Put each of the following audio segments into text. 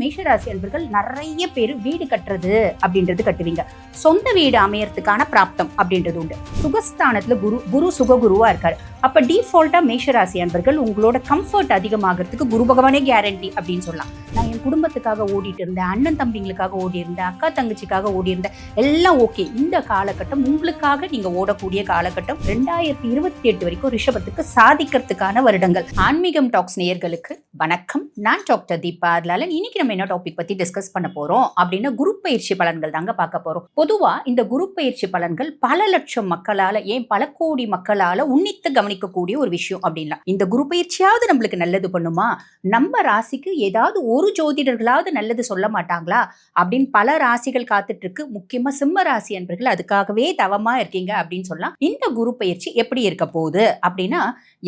மேஷராசி அன்பர்கள் நிறைய பேர் வீடு கட்டுறது அப்படின்றது கட்டுவீங்க. சொந்த வீடு அமையறதுக்கான பிராப்தம் அப்படின்றது உண்டு. சுகஸ்தானத்துல குரு சுககுருவா இருக்காரு. அப்ப டிஃபால்ட்டா மேஷராசி அன்பர்கள் உங்களோட கம்ஃபர்ட் அதிகமாகிறதுக்கு குரு பகவானே கேரண்டி அப்படின்னு சொல்லலாம். நான் என் குடும்பத்துக்காக ஓடிட்டு இருந்தேன், அண்ணன் தம்பிங்களுக்காக ஓடி இருந்தேன், அக்கா தங்கச்சிக்காக ஓடி இருந்தேன், எல்லாம் ஓகே. இந்த காலகட்டம் உங்களுக்காக நீங்க ஓடக்கூடிய காலகட்டம். 2028 வரைக்கும் ரிஷபத்துக்கு சாதிக்கிறதுக்கான வருடங்கள். ஆன்மீகம் டாக்ஸ் நேயர்களுக்கு வணக்கம். நான் டாக்டர் தீபா லாலன். இன்னைக்கு நம்ம என்ன டாபிக் பத்தி டிஸ்கஸ் பண்ண போறோம் அப்படின்னா குரு பயிற்சி பலன்கள் தாங்க பார்க்க போறோம். பொதுவா இந்த குரு பயிற்சி பலன்கள் பல லட்சம் மக்களால, ஏன் பல கோடி மக்களால உன்னித்து கவனிக்கக்கூடிய ஒரு விஷயம் அப்படின்னா, இந்த குரு பயிற்சியாவது நம்மளுக்கு நல்லது பண்ணுமா, நம்ம ராசிக்கு ஏதாவது ஒரு ஜோதிடர்களாவது நல்லது சொல்ல மாட்டாங்களா அப்படின்னு பல ராசிகள் காத்துட்டு இருக்கு. முக்கியமா சிம்ம ராசி அன்பர்கள் அதுக்காகவே தவமா இருக்கீங்க அப்படின்னு சொல்லலாம். இந்த குரு பயிற்சி எப்படி இருக்க போகுது அப்படின்னா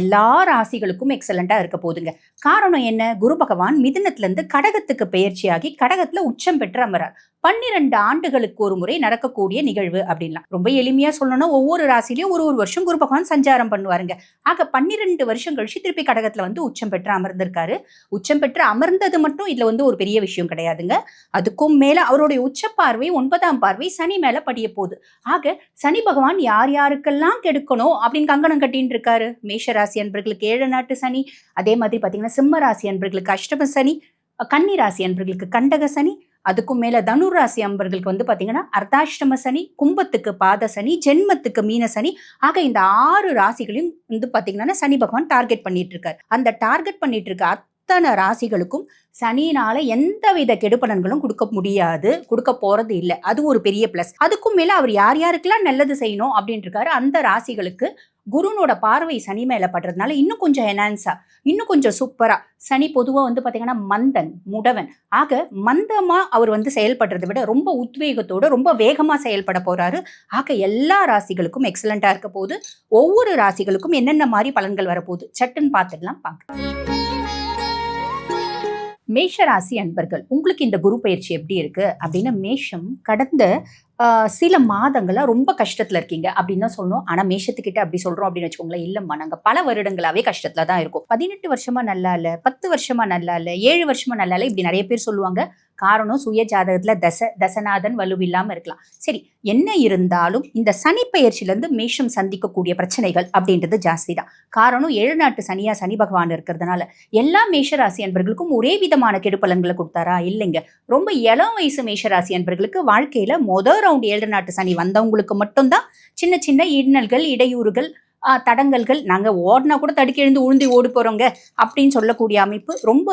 எல்லா ராசிகளுக்கும் எக்ஸலண்டா இருக்க போகுதுங்க. காரணம் என்ன? குரு பகவான் மிதுனத்துல இருந்து கடகத்துக்கு பயிற்சியாகி கடகத்துல உச்சம் பெற்று அமரார். 12 ஆண்டுகளுக்கு ஒரு முறை நடக்கக்கூடிய நிகழ்வு அப்படின்லாம். ரொம்ப எளிமையா சொல்லணும்னா ஒவ்வொரு ராசிலையும் ஒரு வருஷம் குரு பகவான் சஞ்சாரம் பண்ணுவாருங்க. ஆக 12 வருஷம் கழிச்சு திருப்பி கடகத்துல வந்து உச்சம் பெற்று அமர்ந்திருக்காரு. உச்சம் பெற்று அமர்ந்தது மட்டும் இதுல வந்து ஒரு பெரிய விஷயம் கிடையாதுங்க. அதுக்கும் மேல அவருடைய உச்ச பார்வை 9ஆம் பார்வை சனி மேல படிய போகுது. ஆக சனி பகவான் யார் யாருக்கெல்லாம் கெடுக்கணும் அப்படின்னு கங்கணம் கட்டின்னு இருக்காரு. மேஷ ராசி அன்பர்களுக்கு 7 நாட்டு சனி, அதே மாதிரி பாத்தீங்கன்னா சிம்ம ராசி அன்பர்களுக்கு அஷ்டம சனி, கன்னி ராசி அன்பர்களுக்கு கண்டக சனி, அதுக்கும் மேல தனுர் ராசி அன்பர்களுக்கு வந்து பாத்தீங்கன்னா அர்த்தாஷ்டம சனி, கும்பத்துக்கு பாத சனி, ஜென்மத்துக்கு மீன சனி. ஆக இந்த 6 ராசிகளையும் வந்து பாத்தீங்கன்னா சனி பகவான் டார்கெட் பண்ணிட்டு இருக்காரு. அந்த டார்கெட் பண்ணிட்டு இருக்க அத்தனை ராசிகளுக்கும் சனினால எந்தவித கெடுபலன்களும் கொடுக்க முடியாது, கொடுக்க போறது இல்லை. அது ஒரு பெரிய பிளஸ். அதுக்கும் மேல அவர் யார் யாருக்கெல்லாம் நல்லது செய்யணும் அப்படின்னு இருக்காரு அந்த ராசிகளுக்கு குருனோட பார்வை சனி மேல படுறதுனால இன்னும் கொஞ்சம் என்ஹான்ஸா, இன்னும் கொஞ்சம் சூப்பரா. சனி பொதுவா வந்து பாத்தீங்கன்னா மந்தன், முடவன். ஆக மந்தமா அவர் வந்து செயல்படுறதை விட ரொம்ப உத்வேகத்தோட ரொம்ப வேகமா செயல்பட போறாரு. ஆக எல்லா ராசிகளுக்கும் எக்ஸலண்டா இருக்க போது. ஒவ்வொரு ராசிகளுக்கும் என்னென்ன மாதிரி பலன்கள் வரப்போகுது சட்டுன்னு பார்த்துடலாம். மேஷராசி அன்பர்கள் உங்களுக்கு இந்த குரு பயிற்சி எப்படி இருக்கு அப்படின்னா, மேஷம் கடந்த சில மாதங்களா ரொம்ப கஷ்டத்துல இருக்கீங்க அப்படின்னு தான் சொல்லணும். ஆனா மேஷத்துக்கிட்ட அப்படி சொல்றோம் அப்படின்னு வச்சுக்கோங்களேன், இல்லம்மா நாங்க பல வருடங்களாவே கஷ்டத்துல தான் இருக்கும். 18 வருஷமா நல்லா இல்ல, 10 வருஷமா நல்லா இல்ல, 7 வருஷமா நல்லா இல்ல, இப்படி நிறைய பேர் சொல்லுவாங்க. காரணம் சுய ஜாதகத்துல தசநாதன் வலுவில்லாம இருக்கலாம். சரி, என்ன இருந்தாலும் இந்த சனி பயிற்சியில இருந்து மேஷம் சந்திக்கக்கூடிய பிரச்சனைகள் அப்படின்றது ஜாஸ்தி தான். காரணம் 7 நாட்டு சனியா சனி பகவான் இருக்கிறதுனால எல்லா மேஷராசி அன்பர்களுக்கும் ஒரே விதமான கெடுபலன்களை கொடுத்தாரா? இல்லைங்க. ரொம்ப இளம் வயசு மேஷராசி அன்பர்களுக்கு வாழ்க்கையில முதல் ரவுண்ட் 7 நாட்டு சனி வந்தவங்களுக்கு மட்டும்தான் சின்ன சின்ன இன்னல்கள், இடையூறுகள், தடங்கல்கள், நாங்க ஓடினா கூட தடுக்கி எழுந்து உழுந்து ஓடி போறோங்க அப்படின்னு சொல்லக்கூடிய அமைப்பு. ரொம்ப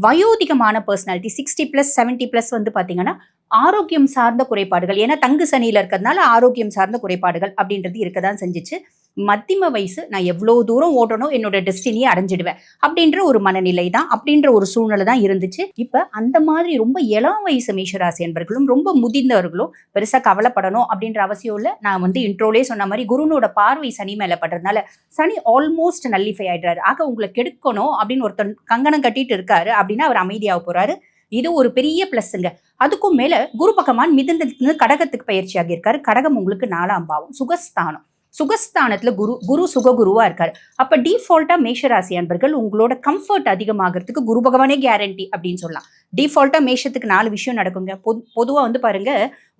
வயோதிகமான பர்சனாலிட்டி 60+, 70+ வந்து பாத்தீங்கன்னா ஆரோக்கியம் சார்ந்த குறைபாடுகள், ஏன்னா தங்கு சனியில இருக்கிறதுனால ஆரோக்கியம் சார்ந்த குறைபாடுகள் அப்படின்றது இருக்கதான் செஞ்சிச்சு. மத்தியம வயசு, நான் எவ்வளவு தூரம் ஓடணும், என்னோட டெஸ்டினியை அடைஞ்சிடுவேன் அப்படின்ற ஒரு மனநிலை தான், அப்படின்ற ஒரு சூழ்நிலை தான் இருந்துச்சு. இப்ப அந்த மாதிரி ரொம்ப இளம் வயசு மேஷராசி என்பர்களும் ரொம்ப முதிர்ந்தவர்களும் பெருசா கவலைப்படணும் அப்படின்ற அவசியம் இல்லை. நான் வந்து இன்ட்ரோலே சொன்ன மாதிரி குருனோட பார்வை சனி மேல படுறதுனால சனி ஆல்மோஸ்ட் நல்லிஃபை ஆயிடுறாரு. ஆக உங்களை கெடுக்கணும் அப்படின்னு ஒருத்தன் கங்கணம் கட்டிட்டு இருக்காரு அப்படின்னா அவர் அமைதியாக போறாரு. இது ஒரு பெரிய பிளஸ்ங்க. அதுக்கும் மேல குரு பகவான் மிதுனத்துல கடகத்துக்கு பயிற்சியாகி இருக்காரு. கடகம் உங்களுக்கு 4ஆம் பாவம், சுகஸ்தானம். சுகஸ்தானத்துல குரு சுககுருவா இருக்காரு. அப்ப டிஃபால்ட்டா மேஷராசி அன்பர்கள் உங்களோட கம்ஃபர்ட் அதிகமாகிறதுக்கு குரு பகவானே கேரண்டி அப்படின்னு சொல்லலாம். டிஃபால்ட்டா மேஷத்துக்கு 4 விஷயம் நடக்குங்க. பொதுவா வந்து பாருங்க,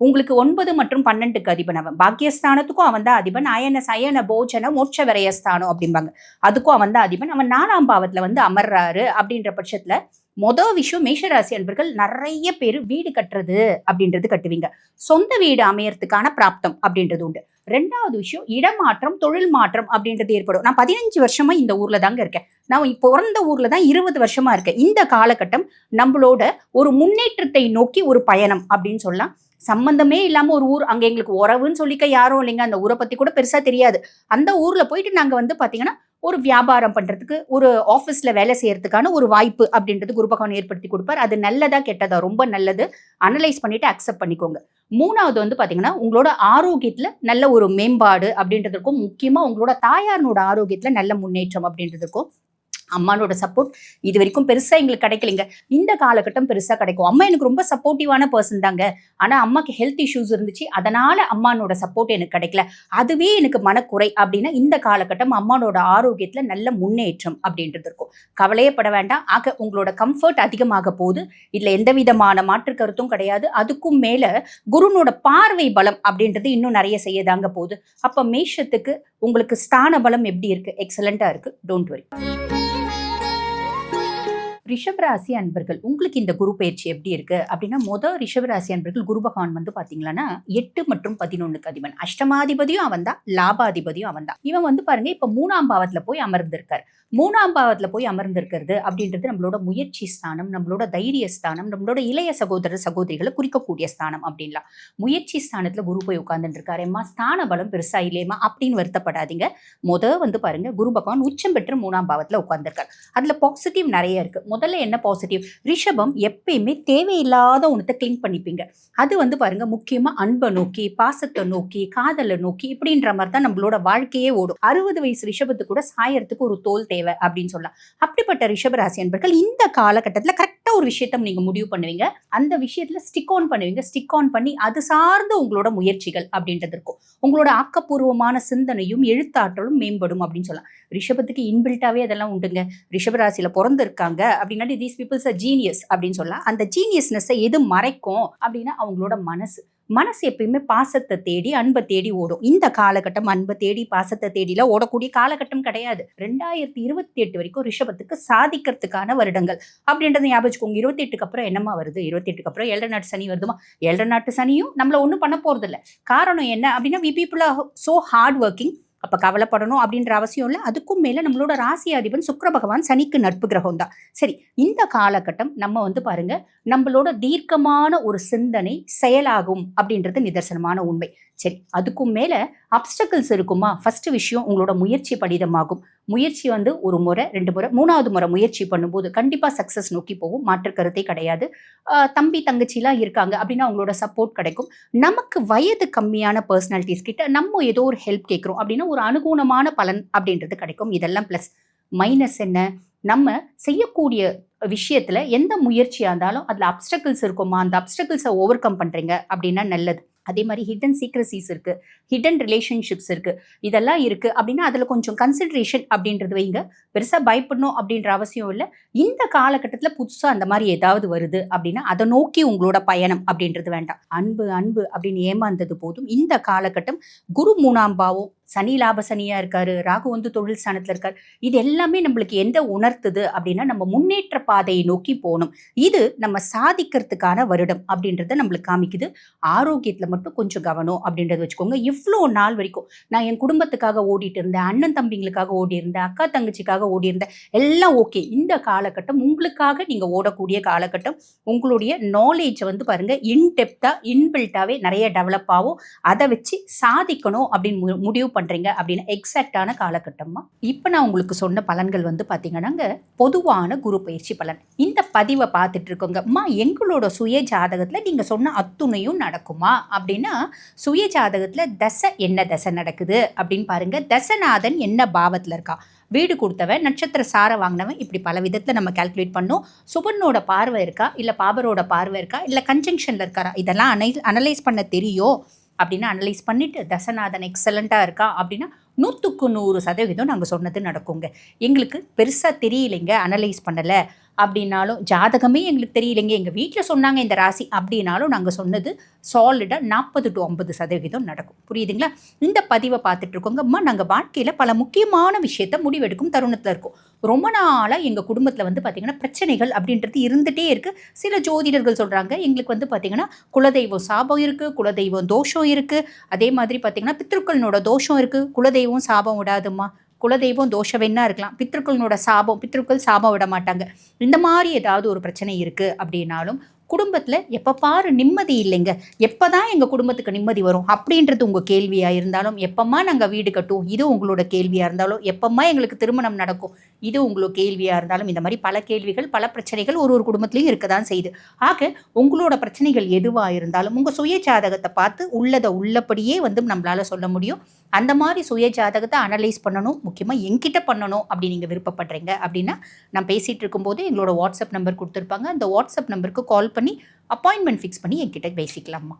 உங்களுக்கு 9 மற்றும் 12க்கு அதிபன் அவன். பாக்கியஸ்தானத்துக்கும் அவன் தான் அதிபன். அயன சயன போஜன மோட்ச விரயஸ்தானம் அப்படிம்பாங்க. அதுக்கும் அவன் தான் அதிபன். அவன் 4ஆம் பாவத்துல வந்து அமர்றாரு. அப்படின்ற பட்சத்துல மொதல் விஷயம், மேஷராசி அன்பர்கள் நிறைய பேர் வீடு கட்டுறது அப்படின்றது கட்டுவீங்க. சொந்த வீடு அமையறதுக்கான பிராப்தம் அப்படின்றது உண்டு. 2வது விஷயம், இடமாற்றம், தொழில் மாற்றம் அப்படின்றது ஏற்படும். நான் 15 வருஷமா இந்த ஊர்ல தாங்க இருக்கேன். நான் இப்போ பிறந்த ஊர்ல தான் 20 வருஷமா இருக்கேன். இந்த காலகட்டம் நம்மளோட ஒரு முன்னேற்றத்தை நோக்கி ஒரு பயணம் அப்படின்னு சொல்லலாம். சம்பந்தமே இல்லாம ஒரு ஊர், அங்க எங்களுக்கு உறவுன்னு சொல்லிக்க யாரும் இல்லைங்க. அந்த ஊரை பத்தி கூட பெருசா தெரியாது. அந்த ஊர்ல போயிட்டு நாங்க வந்து பாத்தீங்கன்னா ஒரு வியாபாரம் பண்றதுக்கு, ஒரு ஆபீஸ்ல வேலை செய்யறதுக்கான ஒரு வாய்ப்பு அப்படின்றது குரு பகவான் ஏற்படுத்தி கொடுப்பார். அது நல்லதா கெட்டதா ரொம்ப நல்லது. அனலைஸ் பண்ணிட்டு அக்செப்ட் பண்ணிக்கோங்க. 3வது வந்து பாத்தீங்கன்னா உங்களோட ஆரோக்கியத்துல நல்ல ஒரு மேம்பாடு அப்படின்றதுக்கும், முக்கியமா உங்களோட தாயாரினோட ஆரோக்கியத்துல நல்ல முன்னேற்றம் அப்படின்றதுக்கும் அம்மானோட சப்போர்ட் இது வரைக்கும் பெருசா எங்களுக்கு கிடைக்கலைங்க. இந்த காலகட்டம் பெருசா கிடைக்கும். அம்மா எனக்கு ரொம்ப சப்போர்ட்டிவான பர்சன் தாங்க. ஆனா அம்மாக்கு ஹெல்த் இஷ்யூஸ் இருந்துச்சு. அதனால அம்மானோட சப்போர்ட் எனக்கு கிடைக்கல. அதுவே எனக்கு மனக்குறை அப்படின்னா இந்த காலகட்டம் அம்மானோட ஆரோக்கியத்துல நல்ல முன்னேற்றம் அப்படின்றது இருக்கும். கவலையே பட வேண்டாம். ஆக உங்களோட கம்ஃபர்ட் அதிகமாக போகுது. இதுல எந்த விதமான மாற்று கருத்தும் கிடையாது. அதுக்கும் மேல குருனோட பார்வை பலம் அப்படின்றது இன்னும் நிறைய செய்யதாங்க போகுது. அப்ப மேஷத்துக்கு உங்களுக்கு ஸ்தான பலம் எப்படி இருக்கு? எக்ஸலண்டா இருக்கு. Don't worry. ரிஷபராசி அன்பர்கள் உங்களுக்கு இந்த குரு பயிற்சி எப்படி இருக்கு அப்படின்னா, ரிஷபராசி அன்பர்கள் குரு பகவான் வந்து பாத்தீங்கன்னா 8 மற்றும் 11க்கு அதிபன். அஷ்டமாதிபதியும் அவன் தான், லாபாதிபதியும் அவன் தான். இவன் வந்து பாருங்க இப்ப 3ஆம் பாவத்துல போய் அமர்ந்திருக்காரு. 3ஆம் பாவத்துல போய் அமர்ந்திருக்கிறது அப்படின்றது நம்மளோட முயற்சி ஸ்தானம், நம்மளோட தைரிய ஸ்தானம், நம்மளோட இளைய சகோதர சகோதரிகளை குறிக்கக்கூடிய ஸ்தானம் அப்படின்லாம். முயற்சி ஸ்தானத்துல குரு போய் உட்கார்ந்துட்டு இருக்காருமா, ஸ்தான பலம் பெருசா இல்லையமா அப்படின்னு வருத்தப்படாதீங்க. வந்து பாருங்க குரு பகவான் உச்சம் பெற்று 3ஆம் பாவத்துல உட்கார்ந்துருக்காரு. அதுல பாசிட்டிவ் நிறைய இருக்கு. முதல்ல என்ன பாசிட்டிவ்? ரிஷபம் எப்பயுமே தேவையில்லாத ஒன்றத்தை கிளிங் பண்ணிப்பீங்க. அது வந்து பாருங்க முக்கியமா அன்பை நோக்கி, பாசத்தை நோக்கி, காதலை நோக்கி இப்படின்ற மாதிரி தான் நம்மளோட வாழ்க்கையே ஓடும். 60 வயசு ரிஷபத்துக்கு கூட சாயறதுக்கு ஒரு தோல் தேவை அப்படின்னு சொல்லலாம். அப்படிப்பட்ட ரிஷபராசி அன்பர்கள் இந்த காலகட்டத்தில் கரெக்டா ஒரு விஷயத்த நீங்க முடிவு பண்ணுவீங்க. அந்த விஷயத்துல ஸ்டிக் ஆன் பண்ணுவீங்க. ஸ்டிக் ஆன் பண்ணி அது சார்ந்த உங்களோட முயற்சிகள் அப்படின்றது இருக்கும். உங்களோட ஆக்கப்பூர்வமான சிந்தனையும் எழுத்தாற்றலும் மேம்படும் அப்படின்னு சொல்லலாம். ரிஷபத்துக்கு இன்பில்ட்டாவே அதெல்லாம் உண்டுங்க. ரிஷபராசியில பிறந்திருக்காங்க அப்படின்னா தீஸ் பீப்புள்ஸ் ஆர் ஜீனியஸ் அப்படின்னு சொல்லலாம். அந்த ஜீனியஸ்னஸை எது மறைக்கும் அப்படின்னா அவங்களோட மனசு எப்பயுமே பாசத்தை தேடி அன்பை தேடி ஓடும். இந்த காலகட்டம் அன்பை தேடி பாசத்தை தேடிலாம் ஓடக்கூடிய காலகட்டம் கிடையாது. 2028 வரைக்கும் ரிஷபத்துக்கு சாதிக்கிறதுக்கான வருடங்கள் அப்படின்றத ஞாபகம். 28க்கு அப்புறம் என்னமா வருது? 28க்கு அப்புறம் 7 நாட்டு சனி வருதுமா. 7 நாட்டு சனியும் நம்மள ஒன்றும் பண்ண போறது இல்லை. காரணம் என்ன அப்படின்னா we people are so hard working. அப்ப கவலைப்படணும் அப்படின்ற அவசியம் இல்லை. அதுக்கும் மேல நம்மளோட ராசி அதிபன் சுக்கிர பகவான் சனிக்கு நட்பு கிரகம் தான். சரி, இந்த காலகட்டம் நம்ம வந்து பாருங்க நம்மளோட தீர்க்கமான ஒரு சிந்தனை செயலாகும் அப்படின்றது நிதர்சனமான உண்மை. சரி, அதுக்கும் மேல அப்டக்கிள்ஸ் இருக்குமா? ஃபர்ஸ்ட் விஷயம் உங்களோட முயற்சி படிதமாகும். முயற்சி வந்து ஒரு முறை 2 முறை 3வது முறை முயற்சி பண்ணும்போது கண்டிப்பா சக்சஸ் நோக்கி போகும். மாற்று கருத்தே கிடையாது. தம்பி தங்கச்சிலாம் இருக்காங்க அப்படின்னா அவங்களோட சப்போர்ட் கிடைக்கும். நமக்கு வயது கம்மியான பர்சனாலிட்டிஸ் கிட்ட நம்ம ஏதோ ஒரு ஹெல்ப் கேட்கிறோம் அப்படின்னா ஒரு அனுகூலமான பலன் அப்படின்றது கிடைக்கும். இதெல்லாம் பிளஸ். மைனஸ் என்ன? நம்ம செய்யக்கூடிய விஷயத்துல எந்த முயற்சியா இருந்தாலும் அதுல அப்டக்கிள்ஸ் இருக்குமா, அந்த அப்டக்கிள்ஸை ஓவர் கம் பண்றீங்க அப்படின்னா நல்லது. அதே மாதிரி ஹிடன் சீக்ரசிஸ் இருக்கு, ஹிடன் ரிலேஷன்ஷிப்ஸ் இருக்கு, இதெல்லாம் இருக்கு அப்படின்னா அதுல கொஞ்சம் கன்சிடரேஷன் அப்படின்றது வைங்க. பெருசா பயப்படணும் அப்படின்ற அவசியம் இல்லை. இந்த காலகட்டத்துல புதுசா அந்த மாதிரி ஏதாவது வருது அப்படின்னா அதை நோக்கி உங்களோட பயணம் அப்படின்றது வேண்டாம். அன்பு அன்பு அப்படின்னு ஏமாந்தது போதும். இந்த காலகட்டம் குரு 3ஆம் பாவம், சனி லாப சனியா இருக்காரு, ராகு வந்து தொழில் ஸ்தானத்துல இருக்காரு. இது எல்லாமே நம்மளுக்கு எந்த உணர்த்துது அப்படின்னா நம்ம முன்னேற்ற பாதையை நோக்கி போகணும். இது நம்ம சாதிக்கிறதுக்கான வருடம் அப்படின்றத நம்மளுக்கு காமிக்குது. ஆரோக்கியத்துல மட்டும் கொஞ்சம் கவனம் அப்படின்றத வச்சுக்கோங்க. இவ்வளோ நாள் வரைக்கும் நான் என் குடும்பத்துக்காக ஓடிட்டு இருந்தேன், அண்ணன் தம்பிங்களுக்காக ஓடி இருந்தேன், அக்கா தங்கச்சிக்காக ஓடி இருந்தேன், எல்லாம் ஓகே. இந்த காலகட்டம் உங்களுக்காக நீங்க ஓடக்கூடிய காலகட்டம். உங்களுடைய நாலேஜ் வந்து பாருங்க இன்டெப்தா இன்பில்ட்டாவே நிறைய டெவலப் ஆகும். அதை வச்சு சாதிக்கணும் அப்படின்னு முடிவு பண்றீங்க அப்படின்னு எக்ஸாக்டான காலகட்டமா. இப்ப நான் உங்களுக்கு சொன்ன பலன்கள் வந்து பாத்தீங்கன்னா பொதுவான குரு பயிற்சி பலன். இந்த பதிவை பார்த்துட்டு இருக்கோங்க அம்மா, எங்களோட சுய ஜாதகத்துல நீங்க சொன்ன அத்துணையும் நடக்குமா அப்படின்னா, சுய ஜாதகத்துல தசை என்ன தசை நடக்குது அப்படின்னு பாருங்க. தசநாதன் என்ன பாவத்துல இருக்கா, வீடு கொடுத்தவன், நட்சத்திர சார வாங்கினவன், இப்படி பல விதத்தில் நம்ம கால்குலேட் பண்ணோம். சுபனோட பார்வை இருக்கா, இல்லை பாபரோட பார்வை இருக்கா, இல்லை கன்ஜங்ஷனில் இருக்காரா, இதெல்லாம் அனலைஸ் பண்ண தெரியும் அப்படின்னா அனலைஸ் பண்ணிவிட்டு தசநாதன் எக்ஸலண்ட்டாக இருக்கா அப்படின்னா 100க்கு 100% நாங்கள் சொன்னது நடக்குங்க. எங்களுக்கு பெருசாக தெரியலைங்க, அனலைஸ் பண்ணலை அப்படின்னாலும், ஜாதகமே எங்களுக்கு தெரியலைங்க, எங்கள் வீட்டில் சொன்னாங்க இந்த ராசி அப்படின்னாலும் நாங்கள் சொன்னது சாலிடாக 40 to 50% நடக்கும். புரியுதுங்களா? இந்த பதிவை பார்த்துட்டு இருக்கோங்க அம்மா, நாங்கள் வாழ்க்கையில் பல முக்கியமான விஷயத்த முடிவெடுக்கும் தருணத்தில் இருக்கோம். ரொம்ப நாளாக எங்கள் குடும்பத்தில் வந்து பார்த்திங்கன்னா பிரச்சனைகள் அப்படின்றது இருந்துகிட்டே இருக்குது. சில ஜோதிடர்கள் சொல்கிறாங்க எங்களுக்கு வந்து பார்த்திங்கன்னா குலதெய்வம் சாபம் இருக்குது, குலதெய்வம் தோஷம் இருக்குது, அதே மாதிரி பார்த்திங்கன்னா பித்ருக்களோட தோஷம் இருக்குது, குலதெய்வம் சாபம் விடாதுமா. குலதெய்வம் தோஷம் வேணா இருக்கலாம், பித்ருக்களோட சாபம், பித்ருக்கள் சாபம் விட மாட்டாங்க. இந்த மாதிரி ஏதாவது ஒரு பிரச்சனை இருக்குது அப்படின்னாலும் குடும்பத்தில் எப்போ பாரு நிம்மதி இல்லைங்க, எப்போ தான் எங்கள் குடும்பத்துக்கு நிம்மதி வரும் அப்படின்றது உங்கள் கேள்வியாக இருந்தாலும், எப்பம்மா நாங்கள் வீடு கட்டுவோம் இது உங்களோட கேள்வியாக இருந்தாலும், எப்பம்மா எங்களுக்கு திருமணம் நடக்கும் இது உங்களுக்கு கேள்வியாக இருந்தாலும் இந்த மாதிரி பல கேள்விகள் பல பிரச்சனைகள் ஒரு ஒரு குடும்பத்திலையும் இருக்க தான் செய்யுது. ஆக உங்களோட பிரச்சனைகள் எதுவாக இருந்தாலும் உங்கள் சுய ஜாதகத்தை பார்த்து உள்ளதை உள்ளபடியே நம்மளால் சொல்ல முடியும். அந்த மாதிரி சுய ஜாதகத்தை அனலைஸ் பண்ணணும், முக்கியமாக என்கிட்ட பண்ணணும் அப்படி நீங்கள் விருப்பப்படுறீங்க அப்படின்னா நான் பேசிகிட்டு இருக்கும்போது எங்களோட வாட்ஸ்அப் நம்பர் கொடுத்துருப்பாங்க. அந்த வாட்ஸ்அப் நம்பருக்கு கால் பண்ணி அப்பாயின்மெண்ட் ஃபிக்ஸ் பண்ணி என்கிட்ட பேசிக்கலாமா.